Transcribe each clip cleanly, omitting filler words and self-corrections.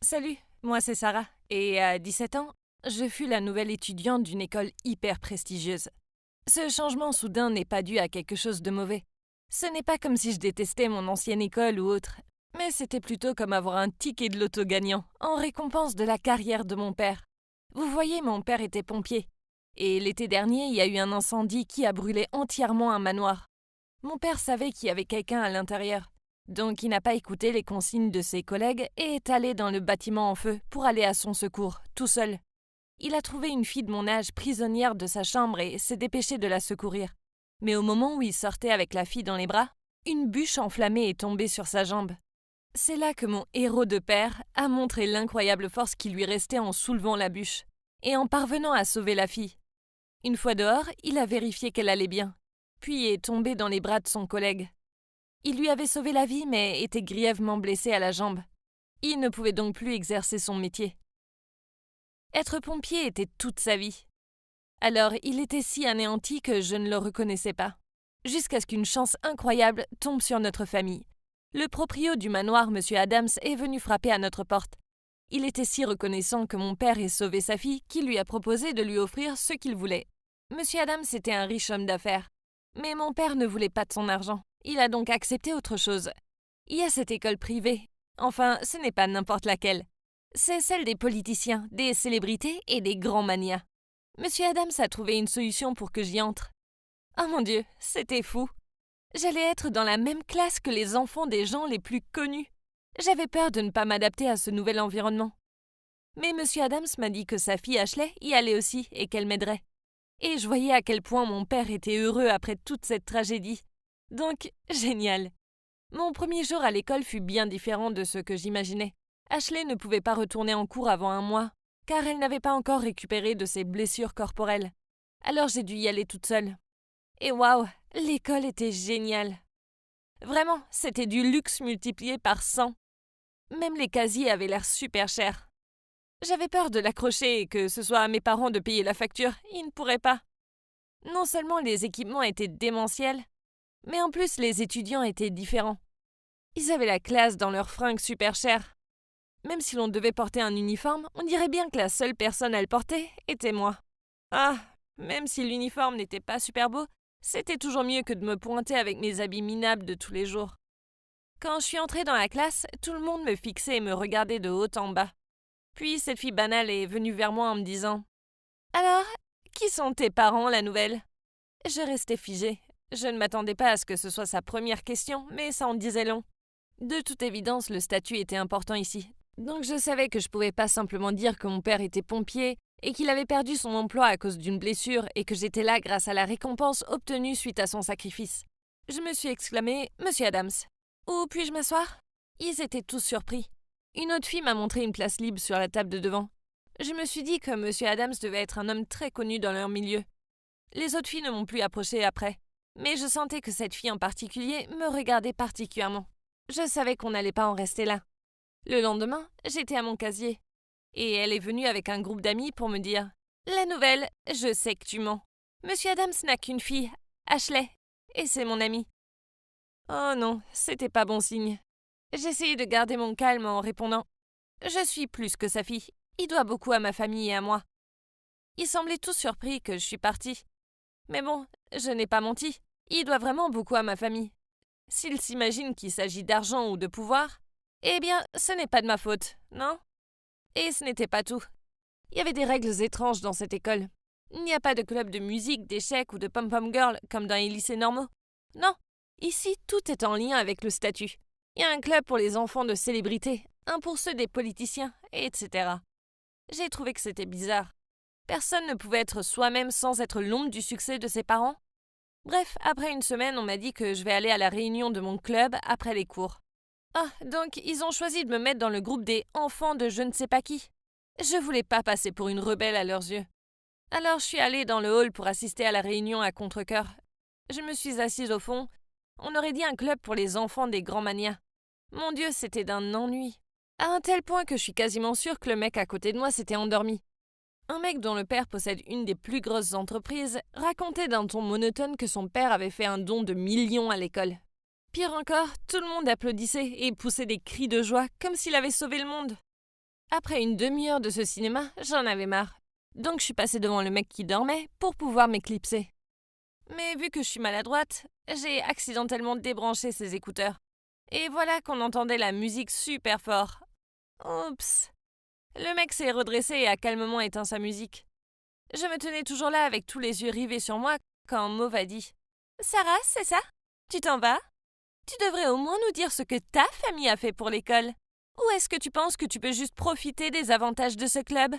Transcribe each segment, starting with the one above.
Salut, moi c'est Sarah, et à 17 ans, je fus la nouvelle étudiante d'une école hyper prestigieuse. Ce changement soudain n'est pas dû à quelque chose de mauvais. Ce n'est pas comme si je détestais mon ancienne école ou autre, mais c'était plutôt comme avoir un ticket de loto gagnant, en récompense de la carrière de mon père. Vous voyez, mon père était pompier, et l'été dernier, il y a eu un incendie qui a brûlé entièrement un manoir. Mon père savait qu'il y avait quelqu'un à l'intérieur. Donc il n'a pas écouté les consignes de ses collègues et est allé dans le bâtiment en feu pour aller à son secours, tout seul. Il a trouvé une fille de mon âge prisonnière de sa chambre et s'est dépêché de la secourir. Mais au moment où il sortait avec la fille dans les bras, une bûche enflammée est tombée sur sa jambe. C'est là que mon héros de père a montré l'incroyable force qui lui restait en soulevant la bûche et en parvenant à sauver la fille. Une fois dehors, il a vérifié qu'elle allait bien, puis est tombé dans les bras de son collègue. Il lui avait sauvé la vie, mais était grièvement blessé à la jambe. Il ne pouvait donc plus exercer son métier. Être pompier était toute sa vie. Alors il était si anéanti que je ne le reconnaissais pas. Jusqu'à ce qu'une chance incroyable tombe sur notre famille. Le proprio du manoir, M. Adams, est venu frapper à notre porte. Il était si reconnaissant que mon père ait sauvé sa fille qu'il lui a proposé de lui offrir ce qu'il voulait. M. Adams était un riche homme d'affaires. Mais mon père ne voulait pas de son argent. Il a donc accepté autre chose. Il y a cette école privée. Enfin, ce n'est pas n'importe laquelle. C'est celle des politiciens, des célébrités et des grands manias. Monsieur Adams a trouvé une solution pour que j'y entre. Oh mon Dieu, c'était fou. J'allais être dans la même classe que les enfants des gens les plus connus. J'avais peur de ne pas m'adapter à ce nouvel environnement. Mais Monsieur Adams m'a dit que sa fille Ashley y allait aussi et qu'elle m'aiderait. Et je voyais à quel point mon père était heureux après toute cette tragédie. Donc, génial. Mon premier jour à l'école fut bien différent de ce que j'imaginais. Ashley ne pouvait pas retourner en cours avant un mois, car elle n'avait pas encore récupéré de ses blessures corporelles. Alors j'ai dû y aller toute seule. Et waouh, l'école était géniale. Vraiment, c'était du luxe multiplié par 100. Même les casiers avaient l'air super chers. J'avais peur de l'accrocher et que ce soit à mes parents de payer la facture, ils ne pourraient pas. Non seulement les équipements étaient démentiels, mais en plus les étudiants étaient différents. Ils avaient la classe dans leurs fringues super chères. Même si l'on devait porter un uniforme, on dirait bien que la seule personne à le porter était moi. Ah, même si l'uniforme n'était pas super beau, c'était toujours mieux que de me pointer avec mes habits minables de tous les jours. Quand je suis entrée dans la classe, tout le monde me fixait et me regardait de haut en bas. Puis cette fille banale est venue vers moi en me disant « Alors, qui sont tes parents, la nouvelle ?» Je restais figée. Je ne m'attendais pas à ce que ce soit sa première question, mais ça en disait long. De toute évidence, le statut était important ici. Donc je savais que je pouvais pas simplement dire que mon père était pompier et qu'il avait perdu son emploi à cause d'une blessure et que j'étais là grâce à la récompense obtenue suite à son sacrifice. Je me suis exclamée « Monsieur Adams, où puis-je m'asseoir ?» Ils étaient tous surpris. Une autre fille m'a montré une place libre sur la table de devant. Je me suis dit que Monsieur Adams devait être un homme très connu dans leur milieu. Les autres filles ne m'ont plus approchée après, mais je sentais que cette fille en particulier me regardait particulièrement. Je savais qu'on n'allait pas en rester là. Le lendemain, j'étais à mon casier, et elle est venue avec un groupe d'amis pour me dire « La nouvelle, je sais que tu mens. Monsieur Adams n'a qu'une fille, Ashley, et c'est mon amie. » Oh non, c'était pas bon signe. J'essayais de garder mon calme en répondant « Je suis plus que sa fille, il doit beaucoup à ma famille et à moi. » Ils semblaient tous surpris que je suis partie. Mais bon, je n'ai pas menti, il doit vraiment beaucoup à ma famille. S'il s'imagine qu'il s'agit d'argent ou de pouvoir, eh bien, ce n'est pas de ma faute, non? Et ce n'était pas tout. Il y avait des règles étranges dans cette école. Il n'y a pas de club de musique, d'échecs ou de pom-pom girl comme dans les lycées normaux. Non, ici, tout est en lien avec le statut. Il y a un club pour les enfants de célébrités, un pour ceux des politiciens, etc. J'ai trouvé que c'était bizarre. Personne ne pouvait être soi-même sans être l'ombre du succès de ses parents. Bref, après une semaine, on m'a dit que je vais aller à la réunion de mon club après les cours. Ah, donc ils ont choisi de me mettre dans le groupe des enfants de je ne sais pas qui. Je voulais pas passer pour une rebelle à leurs yeux. Alors je suis allée dans le hall pour assister à la réunion à contre-cœur. Je me suis assise au fond. On aurait dit un club pour les enfants des grands manias. Mon Dieu, c'était d'un ennui. À un tel point que je suis quasiment sûre que le mec à côté de moi s'était endormi. Un mec dont le père possède une des plus grosses entreprises racontait d'un ton monotone que son père avait fait un don de millions à l'école. Pire encore, tout le monde applaudissait et poussait des cris de joie comme s'il avait sauvé le monde. Après une demi-heure de ce cinéma, j'en avais marre. Donc je suis passée devant le mec qui dormait pour pouvoir m'éclipser. Mais vu que je suis maladroite, j'ai accidentellement débranché ses écouteurs. Et voilà qu'on entendait la musique super fort. Oups. Le mec s'est redressé et a calmement éteint sa musique. Je me tenais toujours là avec tous les yeux rivés sur moi quand Mauve a dit « Sarah, c'est ça? Tu t'en vas? Tu devrais au moins nous dire ce que ta famille a fait pour l'école. Ou est-ce que tu penses que tu peux juste profiter des avantages de ce club ?»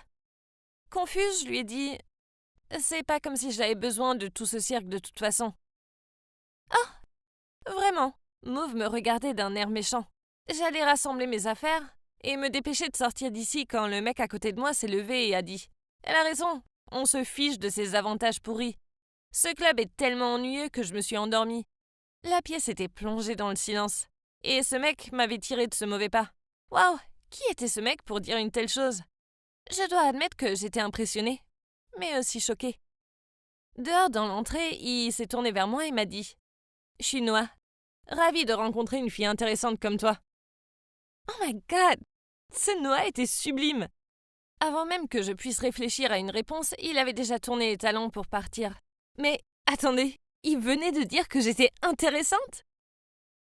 Confuse, je lui ai dit « C'est pas comme si j'avais besoin de tout ce cirque de toute façon. » Oh, vraiment? Mauve me regardait d'un air méchant. J'allais rassembler mes affaires et me dépêcher de sortir d'ici quand le mec à côté de moi s'est levé et a dit « Elle a raison, on se fiche de ces avantages pourris. Ce club est tellement ennuyeux que je me suis endormie. » La pièce était plongée dans le silence. Et ce mec m'avait tiré de ce mauvais pas. Waouh, qui était ce mec pour dire une telle chose? Je dois admettre que j'étais impressionnée, mais aussi choquée. Dehors dans l'entrée, il s'est tourné vers moi et m'a dit « Je suis Noah. Ravi de rencontrer une fille intéressante comme toi. » Oh my god! Ce Noah était sublime! Avant même que je puisse réfléchir à une réponse, il avait déjà tourné les talons pour partir. Mais attendez, il venait de dire que j'étais intéressante?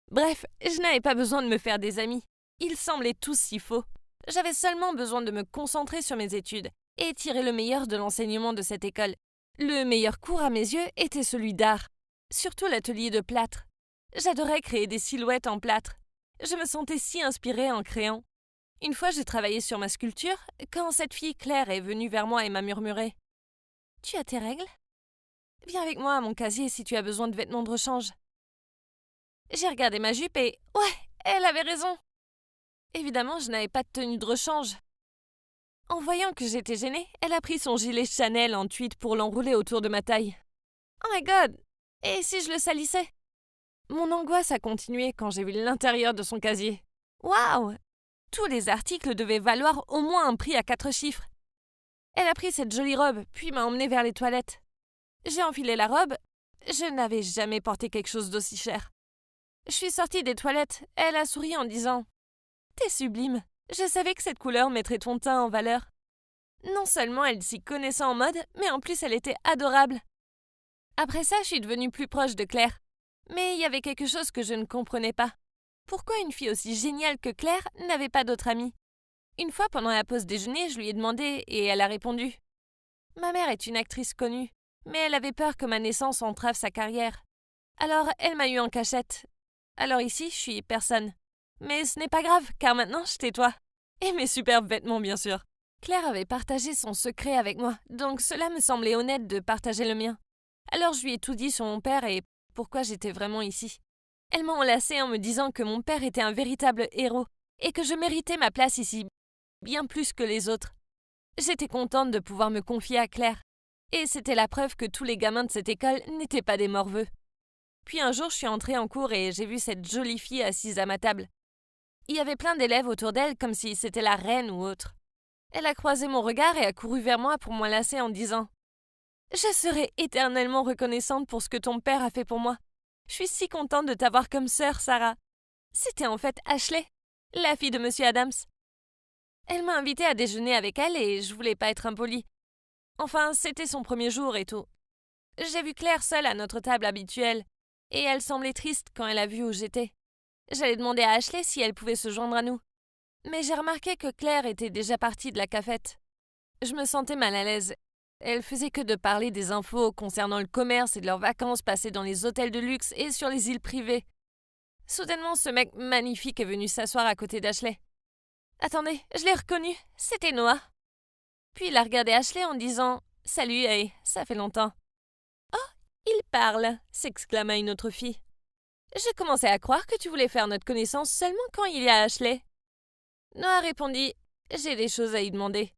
Bref, je n'avais pas besoin de me faire des amis. Ils semblaient tous si faux. J'avais seulement besoin de me concentrer sur mes études et tirer le meilleur de l'enseignement de cette école. Le meilleur cours à mes yeux était celui d'art, surtout l'atelier de plâtre. J'adorais créer des silhouettes en plâtre. Je me sentais si inspirée en créant. Une fois, j'ai travaillé sur ma sculpture quand cette fille Claire est venue vers moi et m'a murmuré « Tu as tes règles? Viens avec moi à mon casier si tu as besoin de vêtements de rechange. » J'ai regardé ma jupe et ouais, elle avait raison. Évidemment, je n'avais pas de tenue de rechange. En voyant que j'étais gênée, elle a pris son gilet Chanel en tweed pour l'enrouler autour de ma taille. Oh my god! Et si je le salissais? Mon angoisse a continué quand j'ai vu l'intérieur de son casier. Waouh! Tous les articles devaient valoir au moins un prix à 4 chiffres. Elle a pris cette jolie robe, puis m'a emmenée vers les toilettes. J'ai enfilé la robe. Je n'avais jamais porté quelque chose d'aussi cher. Je suis sortie des toilettes. Elle a souri en disant « T'es sublime. Je savais que cette couleur mettrait ton teint en valeur. » Non seulement elle s'y connaissait en mode, mais en plus elle était adorable. Après ça, je suis devenue plus proche de Claire. Mais il y avait quelque chose que je ne comprenais pas. Pourquoi une fille aussi géniale que Claire n'avait pas d'autres amis? Une fois, pendant la pause déjeuner, je lui ai demandé et elle a répondu « Ma mère est une actrice connue, mais elle avait peur que ma naissance entrave sa carrière. Alors elle m'a eu en cachette. Alors ici, je suis personne. Mais ce n'est pas grave, car maintenant je tais-toi. Et mes superbes vêtements, bien sûr. » Claire avait partagé son secret avec moi, donc cela me semblait honnête de partager le mien. Alors je lui ai tout dit sur mon père et pourquoi j'étais vraiment ici. Elle m'a enlacée en me disant que mon père était un véritable héros et que je méritais ma place ici, bien plus que les autres. J'étais contente de pouvoir me confier à Claire. Et c'était la preuve que tous les gamins de cette école n'étaient pas des morveux. Puis un jour, je suis entrée en cours et j'ai vu cette jolie fille assise à ma table. Il y avait plein d'élèves autour d'elle comme si c'était la reine ou autre. Elle a croisé mon regard et a couru vers moi pour m'enlacer en disant « Je serai éternellement reconnaissante pour ce que ton père a fait pour moi. Je suis si contente de t'avoir comme sœur, Sarah. » C'était en fait Ashley, la fille de Monsieur Adams. Elle m'a invitée à déjeuner avec elle et je voulais pas être impolie. Enfin, c'était son premier jour et tout. J'ai vu Claire seule à notre table habituelle et elle semblait triste quand elle a vu où j'étais. J'allais demander à Ashley si elle pouvait se joindre à nous. Mais j'ai remarqué que Claire était déjà partie de la cafette. Je me sentais mal à l'aise. Elle faisait que de parler des infos concernant le commerce et de leurs vacances passées dans les hôtels de luxe et sur les îles privées. Soudainement, ce mec magnifique est venu s'asseoir à côté d'Ashley. Attendez, je l'ai reconnu, c'était Noah. Puis il a regardé Ashley en disant « Salut, hey, ça fait longtemps. » « Oh, il parle !» s'exclama une autre fille. « Je commençais à croire que tu voulais faire notre connaissance seulement quand il y a Ashley. » Noah répondit « J'ai des choses à y demander. »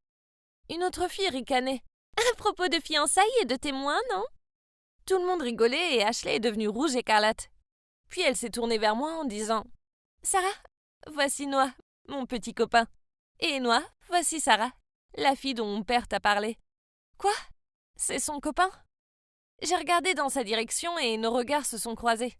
Une autre fille ricanait. « À propos de fiançailles et de témoins, non ?» Tout le monde rigolait et Ashley est devenue rouge écarlate. Puis elle s'est tournée vers moi en disant « Sarah, voici Noah, mon petit copain. Et Noah, voici Sarah, la fille dont mon père t'a parlé. » Quoi? C'est son copain? J'ai regardé dans sa direction et nos regards se sont croisés.